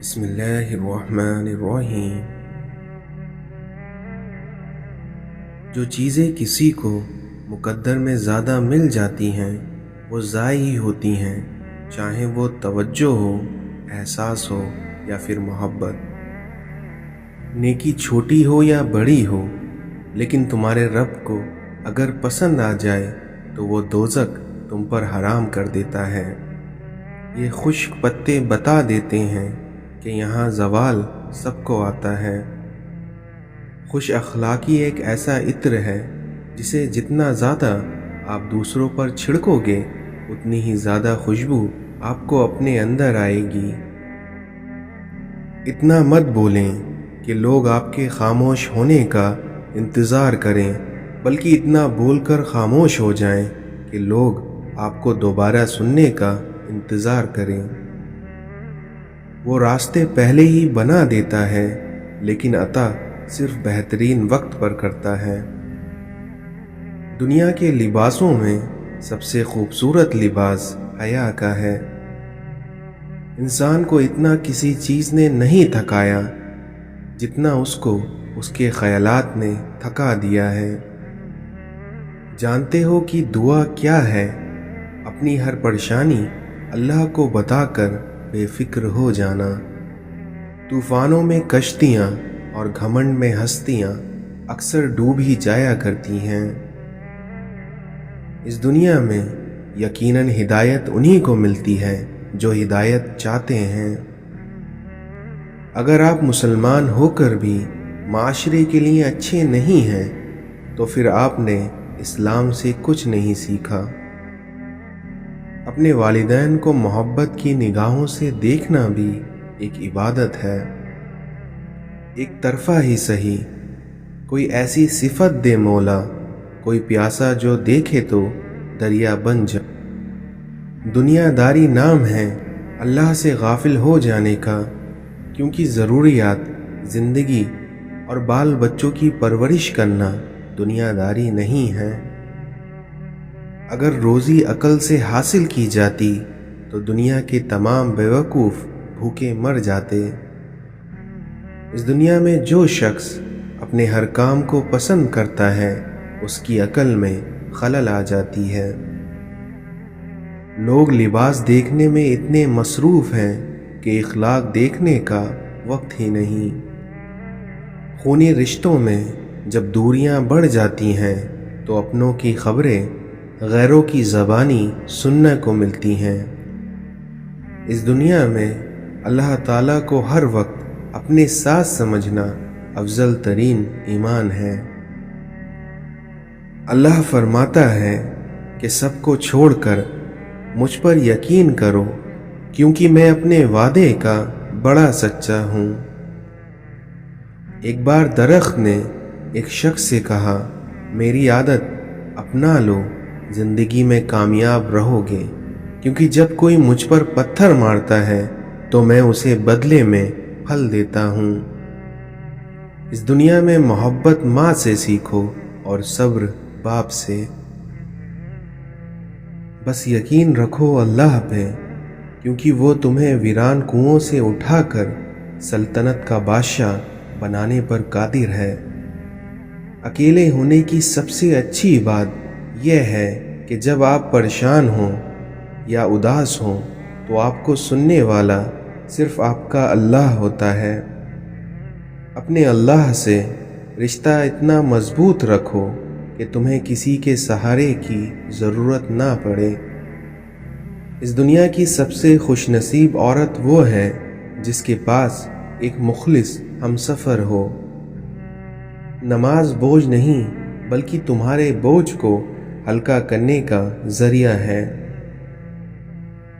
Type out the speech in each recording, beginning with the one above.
بسم اللہ الرحمن الرحیم۔ جو چیزیں کسی کو مقدر میں زیادہ مل جاتی ہیں وہ ضائع ہی ہوتی ہیں، چاہے وہ توجہ ہو، احساس ہو یا پھر محبت۔ نیکی چھوٹی ہو یا بڑی ہو، لیکن تمہارے رب کو اگر پسند آ جائے تو وہ دوزخ تم پر حرام کر دیتا ہے۔ یہ خشک پتے بتا دیتے ہیں کہ یہاں زوال سب کو آتا ہے۔ خوش اخلاقی ایک ایسا عطر ہے جسے جتنا زیادہ آپ دوسروں پر چھڑکو گے اتنی ہی زیادہ خوشبو آپ کو اپنے اندر آئے گی۔ اتنا مت بولیں کہ لوگ آپ کے خاموش ہونے کا انتظار کریں، بلکہ اتنا بول کر خاموش ہو جائیں کہ لوگ آپ کو دوبارہ سننے کا انتظار کریں۔ وہ راستے پہلے ہی بنا دیتا ہے، لیکن عطا صرف بہترین وقت پر کرتا ہے۔ دنیا کے لباسوں میں سب سے خوبصورت لباس حیا کا ہے۔ انسان کو اتنا کسی چیز نے نہیں تھکایا جتنا اس کو اس کے خیالات نے تھکا دیا ہے۔ جانتے ہو کہ دعا کیا ہے؟ اپنی ہر پریشانی اللہ کو بتا کر بے فکر ہو جانا۔ طوفانوں میں کشتیاں اور گھمنڈ میں ہستیاں اکثر ڈوب ہی جایا کرتی ہیں۔ اس دنیا میں یقیناً ہدایت انہی کو ملتی ہے جو ہدایت چاہتے ہیں۔ اگر آپ مسلمان ہو کر بھی معاشرے کے لیے اچھے نہیں ہیں تو پھر آپ نے اسلام سے کچھ نہیں سیکھا۔ اپنے والدین کو محبت کی نگاہوں سے دیکھنا بھی ایک عبادت ہے۔ ایک طرفہ ہی سہی، کوئی ایسی صفت دے مولا، کوئی پیاسا جو دیکھے تو دریا بن جائے۔ دنیا داری نام ہے اللہ سے غافل ہو جانے کا، کیونکہ ضروریات، زندگی اور بال بچوں کی پرورش کرنا دنیا داری نہیں ہے۔ اگر روزی عقل سے حاصل کی جاتی تو دنیا کے تمام بیوقوف بھوکے مر جاتے۔ اس دنیا میں جو شخص اپنے ہر کام کو پسند کرتا ہے اس کی عقل میں خلل آ جاتی ہے۔ لوگ لباس دیکھنے میں اتنے مصروف ہیں کہ اخلاق دیکھنے کا وقت ہی نہیں۔ خونی رشتوں میں جب دوریاں بڑھ جاتی ہیں تو اپنوں کی خبریں غیروں کی زبانی سننے کو ملتی ہیں۔ اس دنیا میں اللہ تعالیٰ کو ہر وقت اپنے ساتھ سمجھنا افضل ترین ایمان ہے۔ اللہ فرماتا ہے کہ سب کو چھوڑ کر مجھ پر یقین کرو، کیونکہ میں اپنے وعدے کا بڑا سچا ہوں۔ ایک بار درخت نے ایک شخص سے کہا، میری عادت اپنا لو، زندگی میں کامیاب رہو گے، کیونکہ جب کوئی مجھ پر پتھر مارتا ہے تو میں اسے بدلے میں پھل دیتا ہوں۔ اس دنیا میں محبت ماں سے سیکھو اور صبر باپ سے۔ بس یقین رکھو اللہ پہ، کیونکہ وہ تمہیں ویران کنووں سے اٹھا کر سلطنت کا بادشاہ بنانے پر قادر ہے۔ اکیلے ہونے کی سب سے اچھی بات یہ ہے کہ جب آپ پریشان ہوں یا اداس ہوں تو آپ کو سننے والا صرف آپ کا اللہ ہوتا ہے۔ اپنے اللہ سے رشتہ اتنا مضبوط رکھو کہ تمہیں کسی کے سہارے کی ضرورت نہ پڑے۔ اس دنیا کی سب سے خوش نصیب عورت وہ ہے جس کے پاس ایک مخلص ہمسفر ہو۔ نماز بوجھ نہیں بلکہ تمہارے بوجھ کو ہلکا کرنے کا ذریعہ ہے۔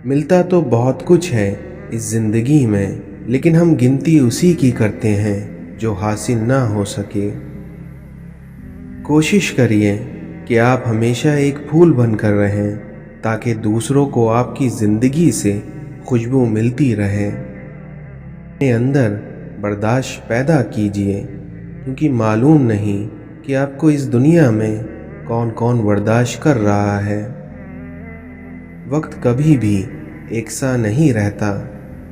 ملتا تو بہت کچھ ہے اس زندگی میں، لیکن ہم گنتی اسی کی کرتے ہیں جو حاصل نہ ہو سکے۔ کوشش کریے کہ آپ ہمیشہ ایک پھول بن کر رہیں تاکہ دوسروں کو آپ کی زندگی سے خوشبو ملتی رہے۔ اپنے اندر برداشت پیدا کیجیے، کیونکہ معلوم نہیں کہ آپ کو اس دنیا میں کون کون برداشت کر رہا ہے۔ وقت کبھی بھی ایک سا نہیں رہتا،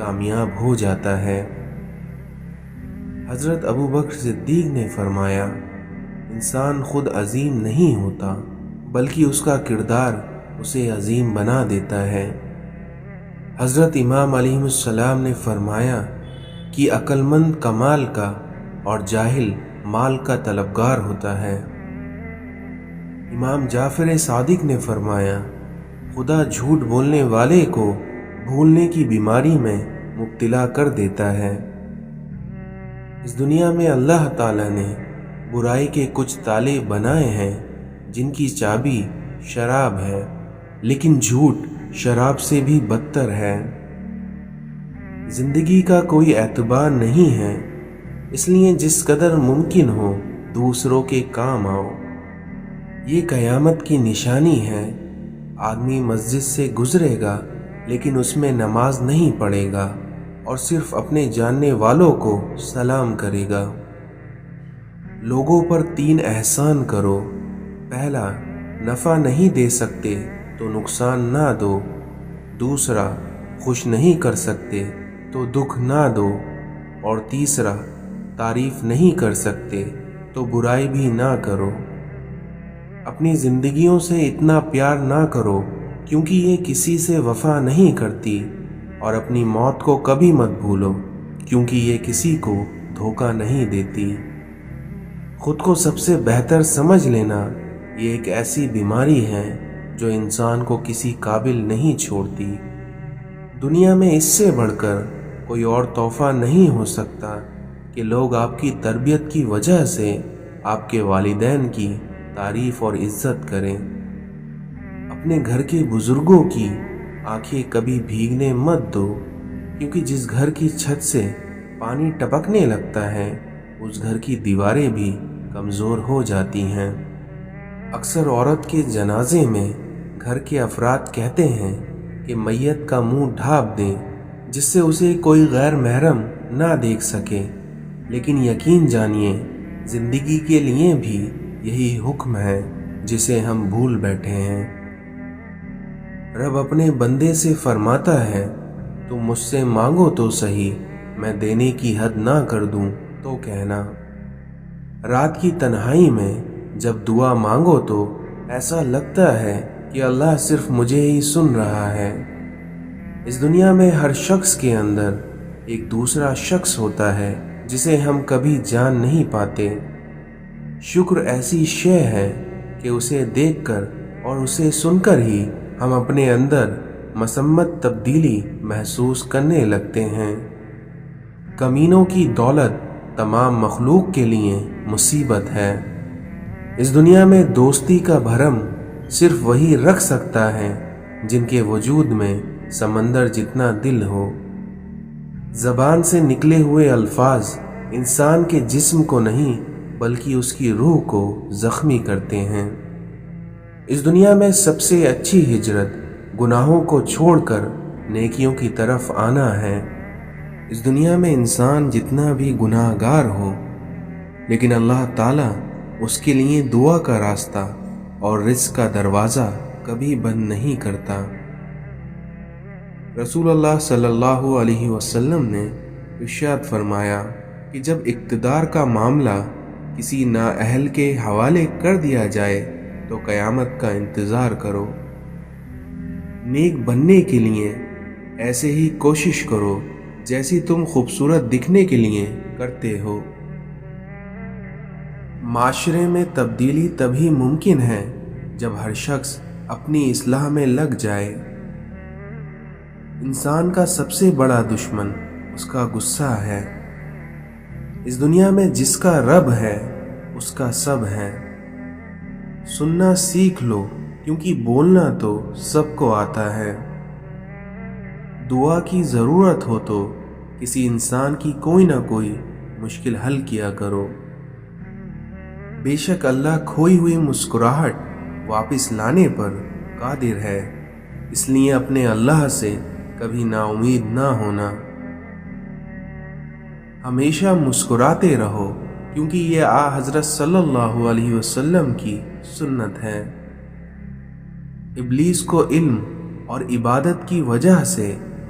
کامیاب ہو جاتا ہے۔ حضرت ابو بکر صدیق نے فرمایا، انسان خود عظیم نہیں ہوتا بلکہ اس کا کردار اسے عظیم بنا دیتا ہے۔ حضرت امام علیہ السلام نے فرمایا کہ عقل مند کمال کا اور جاہل مال کا طلبگار ہوتا ہے۔ امام جعفر صادق نے فرمایا، خدا جھوٹ بولنے والے کو بھولنے کی بیماری میں مبتلا کر دیتا ہے۔ اس دنیا میں اللہ تعالیٰ نے برائی کے کچھ تالے بنائے ہیں جن کی چابی شراب ہے، لیکن جھوٹ شراب سے بھی بدتر ہے۔ زندگی کا کوئی اعتبار نہیں ہے، اس لیے جس قدر ممکن ہو دوسروں کے کام آؤ۔ یہ قیامت کی نشانی ہے۔ آدمی مسجد سے گزرے گا لیکن اس میں نماز نہیں پڑھے گا اور صرف اپنے جاننے والوں کو سلام کرے گا۔ لوگوں پر 3 احسان کرو۔ پہلا، نفع نہیں دے سکتے تو نقصان نہ دو۔ دوسرا، خوش نہیں کر سکتے تو دکھ نہ دو۔ اور تیسرا، تعریف نہیں کر سکتے تو برائی بھی نہ کرو۔ اپنی زندگیوں سے اتنا پیار نہ کرو کیونکہ یہ کسی سے وفا نہیں کرتی، اور اپنی موت کو کبھی مت بھولو کیونکہ یہ کسی کو دھوکہ نہیں دیتی۔ خود کو سب سے بہتر سمجھ لینا یہ ایک ایسی بیماری ہے جو انسان کو کسی قابل نہیں چھوڑتی۔ دنیا میں اس سے بڑھ کر کوئی اور تحفہ نہیں ہو سکتا کہ لوگ آپ کی تربیت کی وجہ سے آپ کے والدین کی تعریف اور عزت کریں۔ اپنے گھر کے بزرگوں کی آنکھیں کبھی بھیگنے مت دو، کیونکہ جس گھر کی چھت سے پانی ٹپکنے لگتا ہے اس گھر کی دیواریں بھی کمزور ہو جاتی ہیں۔ اکثر عورت کے جنازے میں گھر کے افراد کہتے ہیں کہ میت کا منہ ڈھانپ دیں جس سے اسے کوئی غیر محرم نہ دیکھ سکے، لیکن یقین جانیے زندگی کے لیے بھی یہی حکم ہے جسے ہم بھول بیٹھے ہیں۔ رب اپنے بندے سے فرماتا ہے، تم مجھ سے مانگو تو صحیح، میں دینے کی حد نہ کر دوں تو کہنا۔ رات کی تنہائی میں جب دعا مانگو تو ایسا لگتا ہے کہ اللہ صرف مجھے ہی سن رہا ہے۔ اس دنیا میں ہر شخص کے اندر ایک دوسرا شخص ہوتا ہے جسے ہم کبھی جان نہیں پاتے۔ شکر ایسی شے ہے کہ اسے دیکھ کر اور اسے سن کر ہی ہم اپنے اندر مسمت تبدیلی محسوس کرنے لگتے ہیں۔ کمینوں کی دولت تمام مخلوق کے لیے مصیبت ہے۔ اس دنیا میں دوستی کا بھرم صرف وہی رکھ سکتا ہے جن کے وجود میں سمندر جتنا دل ہو۔ زبان سے نکلے ہوئے الفاظ انسان کے جسم کو نہیں بلکہ اس کی روح کو زخمی کرتے ہیں۔ اس دنیا میں سب سے اچھی ہجرت گناہوں کو چھوڑ کر نیکیوں کی طرف آنا ہے۔ اس دنیا میں انسان جتنا بھی گناہ گار ہو، لیکن اللہ تعالیٰ اس کے لیے دعا کا راستہ اور رزق کا دروازہ کبھی بند نہیں کرتا۔ رسول اللہ صلی اللہ علیہ وسلم نے ارشاد فرمایا کہ جب اقتدار کا معاملہ کسی نااہل کے حوالے کر دیا جائے تو قیامت کا انتظار کرو۔ نیک بننے کے لیے ایسے ہی کوشش کرو جیسی تم خوبصورت دکھنے کے لیے کرتے ہو۔ معاشرے میں تبدیلی تبھی ممکن ہے جب ہر شخص اپنی اصلاح میں لگ جائے۔ انسان کا سب سے بڑا دشمن اس کا غصہ ہے۔ اس دنیا میں جس کا رب ہے اس کا سب ہے۔ سننا سیکھ لو کیونکہ بولنا تو سب کو آتا ہے۔ دعا کی ضرورت ہو تو کسی انسان کی کوئی نہ کوئی مشکل حل کیا کرو۔ بے شک اللہ کھوئی ہوئی مسکراہٹ واپس لانے پر قادر ہے، اس لیے اپنے اللہ سے کبھی نا امید نہ ہونا۔ ہمیشہ مسکراتے رہو کیونکہ یہ حضرت صلی اللہ علیہ وسلم کی سنت ہے۔ ابلیس کو علم اور عبادت کی وجہ سے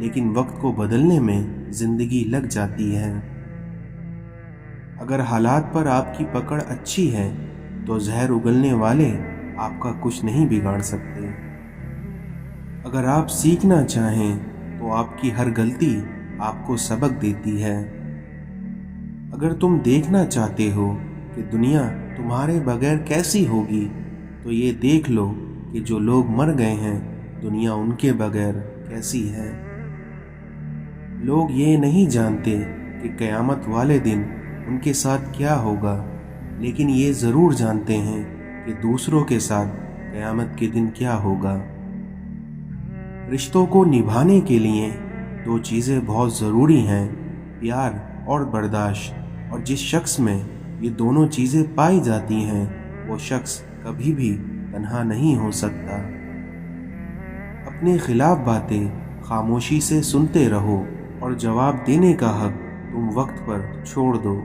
لیکن وقت کو بدلنے میں زندگی لگ جاتی ہے۔ اگر حالات پر آپ کی پکڑ اچھی ہے تو زہر اگلنے والے آپ کا کچھ نہیں بگاڑ سکتے۔ اگر آپ سیکھنا چاہیں تو آپ کی ہر غلطی آپ کو سبق دیتی ہے۔ اگر تم دیکھنا چاہتے ہو کہ دنیا تمہارے بغیر کیسی ہوگی تو یہ دیکھ لو کہ جو لوگ مر گئے ہیں دنیا ان کے بغیر کیسی ہے۔ لوگ یہ نہیں جانتے کہ قیامت والے دن ان کے ساتھ کیا ہوگا، لیکن یہ ضرور جانتے ہیں کہ دوسروں کے ساتھ قیامت کے دن کیا ہوگا۔ رشتوں کو نبھانے کے لیے دو چیزیں بہت ضروری ہیں، پیار اور برداشت، اور جس شخص میں یہ دونوں چیزیں پائی جاتی ہیں وہ شخص کبھی بھی تنہا نہیں ہو سکتا۔ اپنے خلاف باتیں خاموشی سے سنتے رہو اور جواب دینے کا حق تم وقت پر چھوڑ دو۔